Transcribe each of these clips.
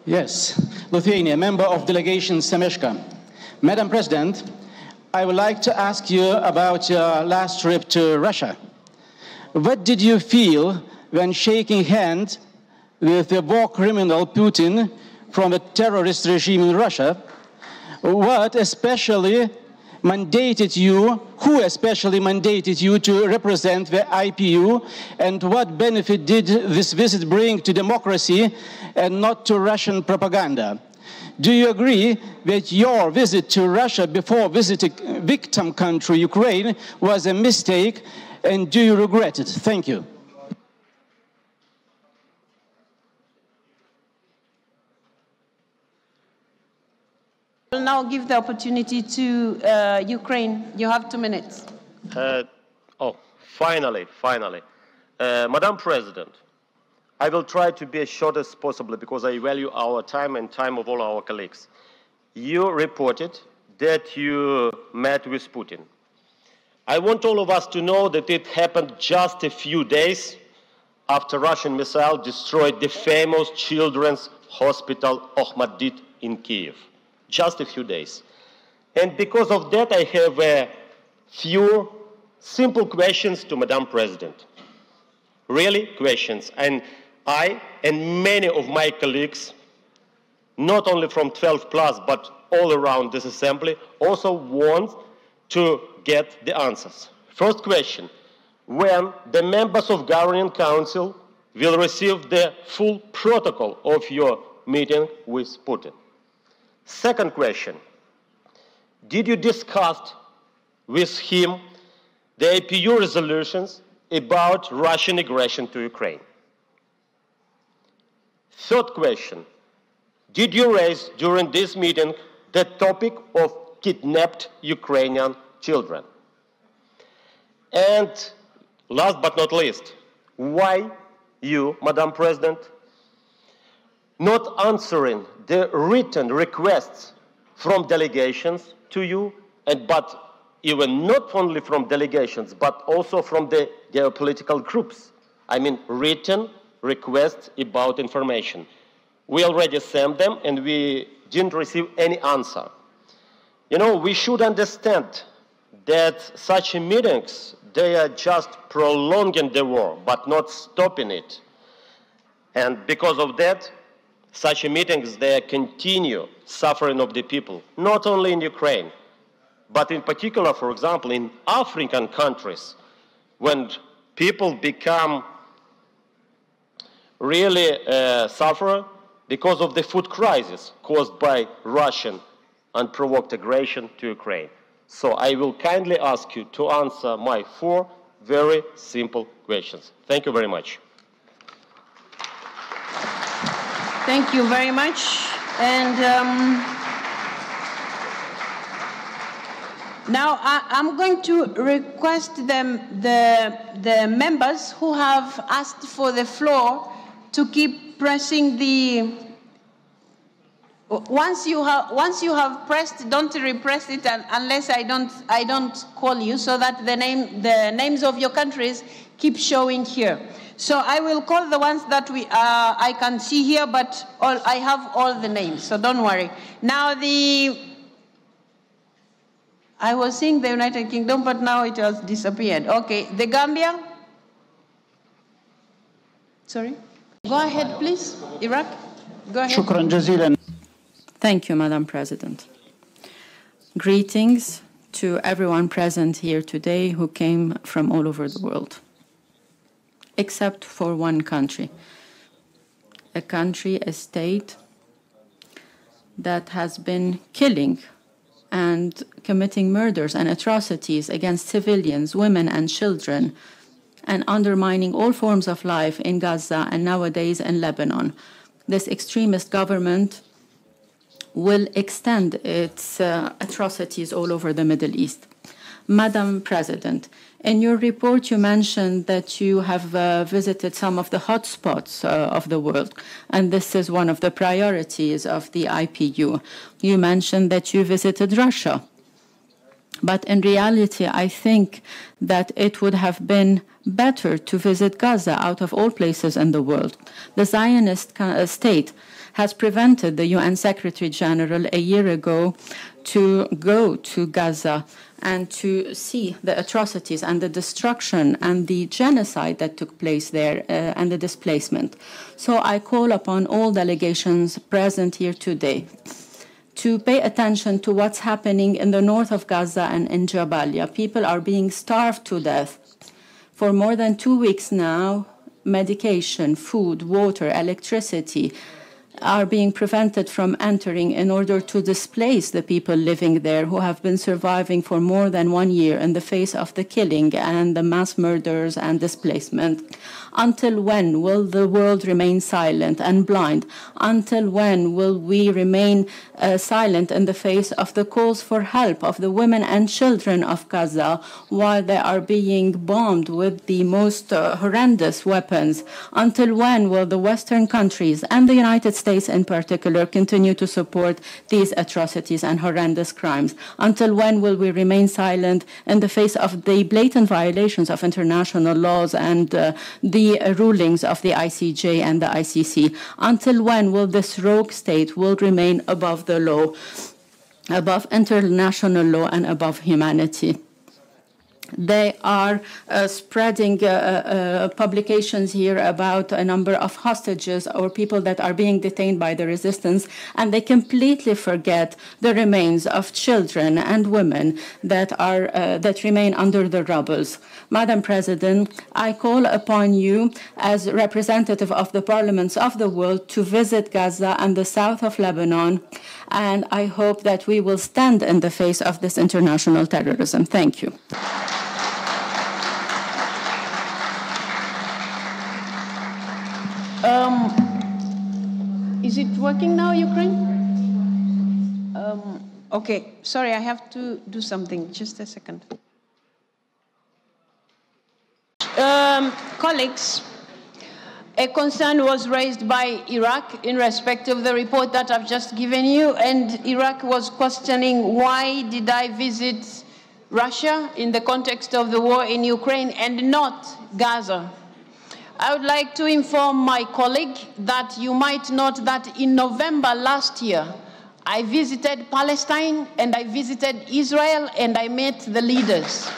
Yes, Lithuania, member of delegation Semeshka. Madam President, I would like to ask you about your last trip to Russia. What did you feel when shaking hands with the war criminal Putin from the terrorist regime in Russia? What especially mandated you, who especially mandated you to represent the IPU, and what benefit did this visit bring to democracy and not to Russian propaganda? Do you agree that your visit to Russia before visiting victim country Ukraine was a mistake, and do you regret it? Thank you. I will now give the opportunity to Ukraine. You have 2 minutes. Finally. Madam President, I will try to be as short as possible because I value our time and time of all our colleagues. You reported that you met with Putin. I want all of us to know that it happened just a few days after Russian missile destroyed the famous children's hospital Ohmedit in Kiev. Just a few days. And because of that, I have a few simple questions to Madam President. Really questions. And I and many of my colleagues, not only from 12 plus, but all around this assembly, also want to get the answers. First question, when the members of Governing Council will receive the full protocol of your meeting with Putin? Second question, did you discuss with him the IPU resolutions about Russian aggression to Ukraine? Third question, did you raise during this meeting the topic of kidnapped Ukrainian children? And last but not least, why you, Madam President, not answering the written requests from delegations to you, but even not only from delegations, but also from the geopolitical groups. I mean, written requests about information. We already sent them and we didn't receive any answer. You know, we should understand that such meetings, they are just prolonging the war, but not stopping it. And because of that, such meetings, they continue suffering of the people, not only in Ukraine, but in particular, for example, in African countries, when people become really suffer because of the food crisis caused by Russian unprovoked aggression to Ukraine. So I will kindly ask you to answer my 4 very simple questions. Thank you very much. Thank you very much. And now I'm going to request the members who have asked for the floor to keep pressing the. Once you have pressed, don't repress it unless I don't call you, so that the names of your countries keep showing here. So I will call the ones that I can see here, but I have all the names, so don't worry. Now I was seeing the United Kingdom, but now it has disappeared. Okay, the Gambia. Sorry. Go ahead, please. Iraq. Go ahead. Shukran jazilan. Thank you, Madam President. Greetings to everyone present here today who came from all over the world, except for one country, a state that has been killing and committing murders and atrocities against civilians, women and children, and undermining all forms of life in Gaza and nowadays in Lebanon. This extremist government will extend its atrocities all over the Middle East. Madam President, in your report you mentioned that you have visited some of the hotspots of the world, and this is one of the priorities of the IPU. You mentioned that you visited Russia. But in reality, I think that it would have been better to visit Gaza out of all places in the world. The Zionist state has prevented the UN Secretary General a year ago to go to Gaza and to see the atrocities and the destruction and the genocide that took place there and the displacement. So I call upon all delegations present here today to pay attention to what's happening in the north of Gaza and in Jabalia. People are being starved to death. For more than 2 weeks now, medication, food, water, electricity are being prevented from entering in order to displace the people living there who have been surviving for more than 1 year in the face of the killing and the mass murders and displacement. Until when will the world remain silent and blind? Until when will we remain silent in the face of the calls for help of the women and children of Gaza while they are being bombed with the most horrendous weapons? Until when will the Western countries and the United States in particular continue to support these atrocities and horrendous crimes? Until when will we remain silent in the face of the blatant violations of international laws and the rulings of the ICJ and the ICC? Until when will this rogue state will remain above the law, above international law and above humanity? They are spreading publications here about a number of hostages or people that are being detained by the resistance, and they completely forget the remains of children and women that remain under the rubble. Madam President, I call upon you as representative of the parliaments of the world to visit Gaza and the south of Lebanon, and I hope that we will stand in the face of this international terrorism. Thank you. Is it working now, Ukraine? Okay, sorry, I have to do something. Just a second. Colleagues, a concern was raised by Iraq in respect of the report that I've just given you, and Iraq was questioning why did I visit Russia in the context of the war in Ukraine and not Gaza. I would like to inform my colleague that you might note that in November last year, I visited Palestine and I visited Israel and I met the leaders.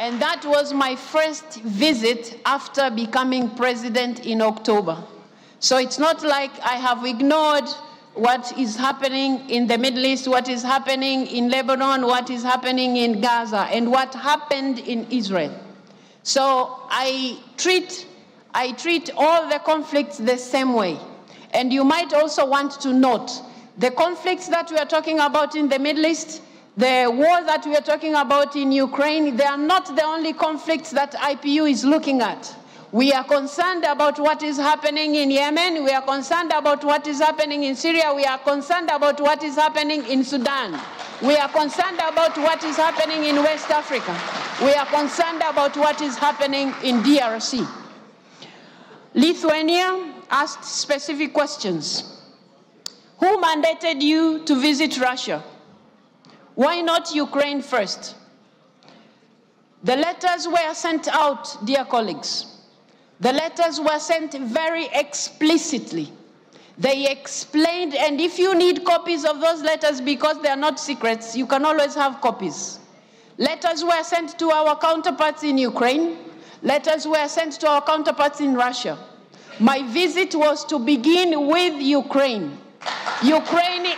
And that was my first visit after becoming president in October. So it's not like I have ignored what is happening in the Middle East, what is happening in Lebanon, what is happening in Gaza, and what happened in Israel. So I treat all the conflicts the same way. And you might also want to note the conflicts that we are talking about in the Middle East, the war that we are talking about in Ukraine, they are not the only conflicts that IPU is looking at. We are concerned about what is happening in Yemen. We are concerned about what is happening in Syria. We are concerned about what is happening in Sudan. We are concerned about what is happening in West Africa. We are concerned about what is happening in DRC. Lithuania asked specific questions. Who mandated you to visit Russia? Why not Ukraine first? The letters were sent out, dear colleagues. The letters were sent very explicitly. They explained, and if you need copies of those letters because they are not secrets, you can always have copies. Letters were sent to our counterparts in Ukraine. Letters were sent to our counterparts in Russia. My visit was to begin with Ukraine. Ukraine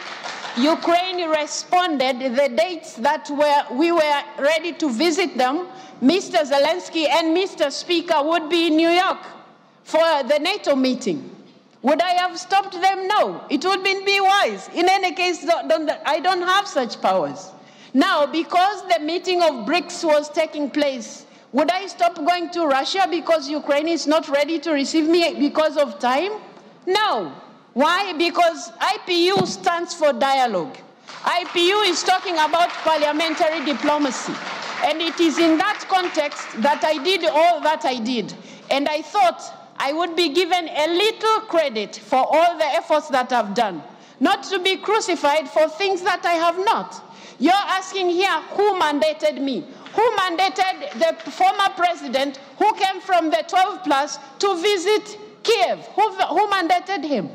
responded the dates that we were ready to visit them. Mr. Zelensky and Mr. Speaker would be in New York for the NATO meeting. Would I have stopped them? No. It would be wise. In any case, I don't have such powers. Now, because the meeting of BRICS was taking place, would I stop going to Russia because Ukraine is not ready to receive me because of time? No. Why? Because IPU stands for dialogue. IPU is talking about parliamentary diplomacy. And it is in that context that I did all that I did. And I thought I would be given a little credit for all the efforts that I've done, not to be crucified for things that I have not. You're asking here, who mandated me? Who mandated the former president who came from the 12 plus to visit Kiev? Who mandated him?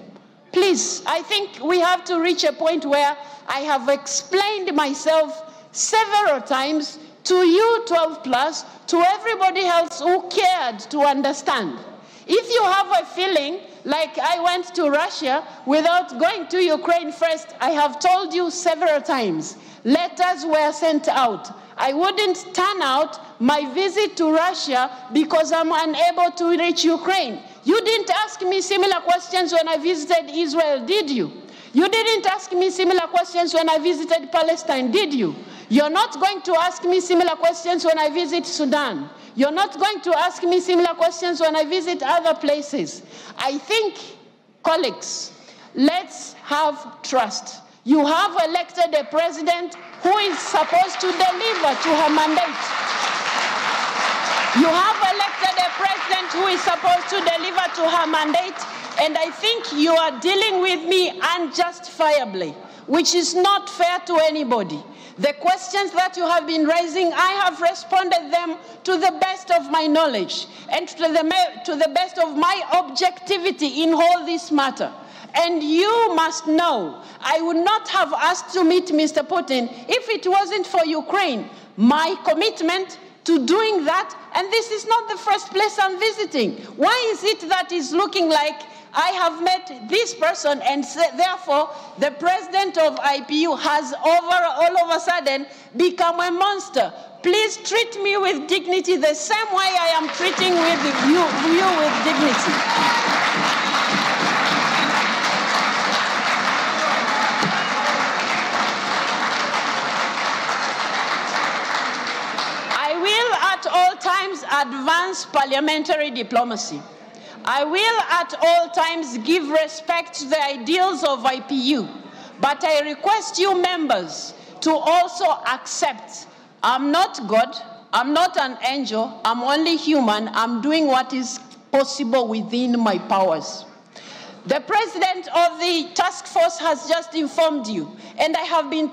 Please, I think we have to reach a point where I have explained myself several times to you 12 plus, to everybody else who cared to understand. If you have a feeling like I went to Russia without going to Ukraine first, I have told you several times, letters were sent out. I wouldn't turn out my visit to Russia because I'm unable to reach Ukraine. You didn't ask me similar questions when I visited Israel, did you? You didn't ask me similar questions when I visited Palestine, did you? You're not going to ask me similar questions when I visit Sudan. You're not going to ask me similar questions when I visit other places. I think, colleagues, let's have trust. You have elected a president who is supposed to deliver to her mandate. You have elected a president who is supposed to deliver to her mandate, and I think you are dealing with me unjustifiably, which is not fair to anybody. The questions that you have been raising, I have responded them to the best of my knowledge and to the best of my objectivity in all this matter. And you must know, I would not have asked to meet Mr. Putin if it wasn't for Ukraine. My commitment to doing that, and this is not the first place I'm visiting. Why is it that is looking like I have met this person and therefore the president of IPU has all of a sudden become a monster? Please treat me with dignity the same way I am treating you with dignity. I will at all times advance parliamentary diplomacy. I will at all times give respect to the ideals of IPU, but I request you members to also accept I'm not God, I'm not an angel, I'm only human, I'm doing what is possible within my powers. The president of the task force has just informed you, and I have been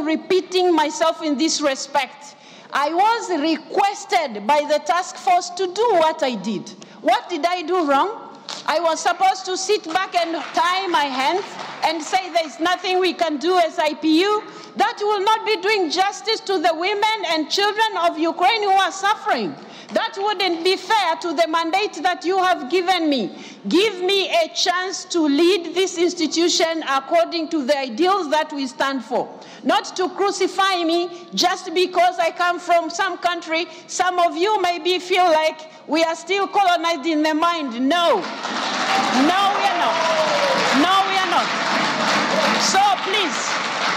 repeating myself in this respect. I was requested by the task force to do what I did. What did I do wrong? I was supposed to sit back and tie my hands and say there's nothing we can do as IPU. That will not be doing justice to the women and children of Ukraine who are suffering. That wouldn't be fair to the mandate that you have given me. Give me a chance to lead this institution according to the ideals that we stand for. Not to crucify me just because I come from some country. Some of you maybe feel like we are still colonized in the mind. No. No, we are not. No, we are not. So please,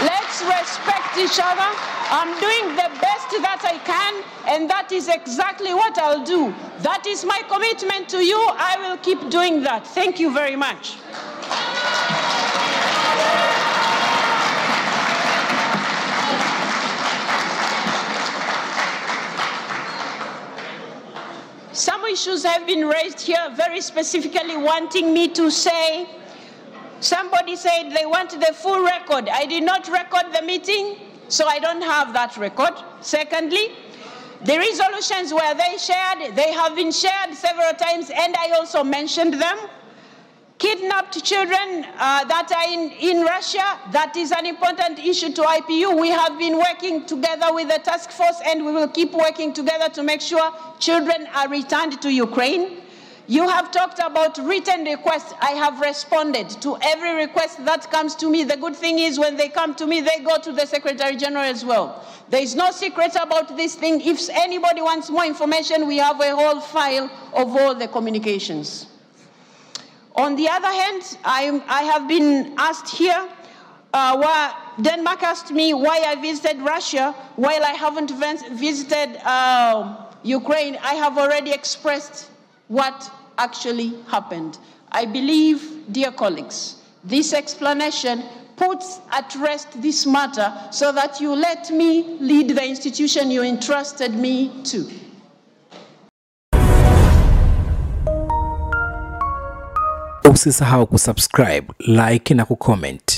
let's respect each other. I'm doing the best that I can, and that is exactly what I'll do. That is my commitment to you. I will keep doing that. Thank you very much. Some issues have been raised here, very specifically wanting me to say, somebody said they want the full record. I did not record the meeting, so I don't have that record. Secondly, the resolutions were they have been shared several times, and I also mentioned them. Kidnapped children that are in Russia, that is an important issue to IPU. We have been working together with the task force, and we will keep working together to make sure children are returned to Ukraine. You have talked about written requests. I have responded to every request that comes to me. The good thing is when they come to me, they go to the Secretary General as well. There is no secret about this thing. If anybody wants more information, we have a whole file of all the communications. On the other hand, I have been asked here, Denmark asked me why I visited Russia while I haven't visited Ukraine. I have already expressed what actually happened. I believe, dear colleagues, this explanation puts at rest this matter so that you let me lead the institution you entrusted me to. Usisahau kusubscribe, like na kucomment.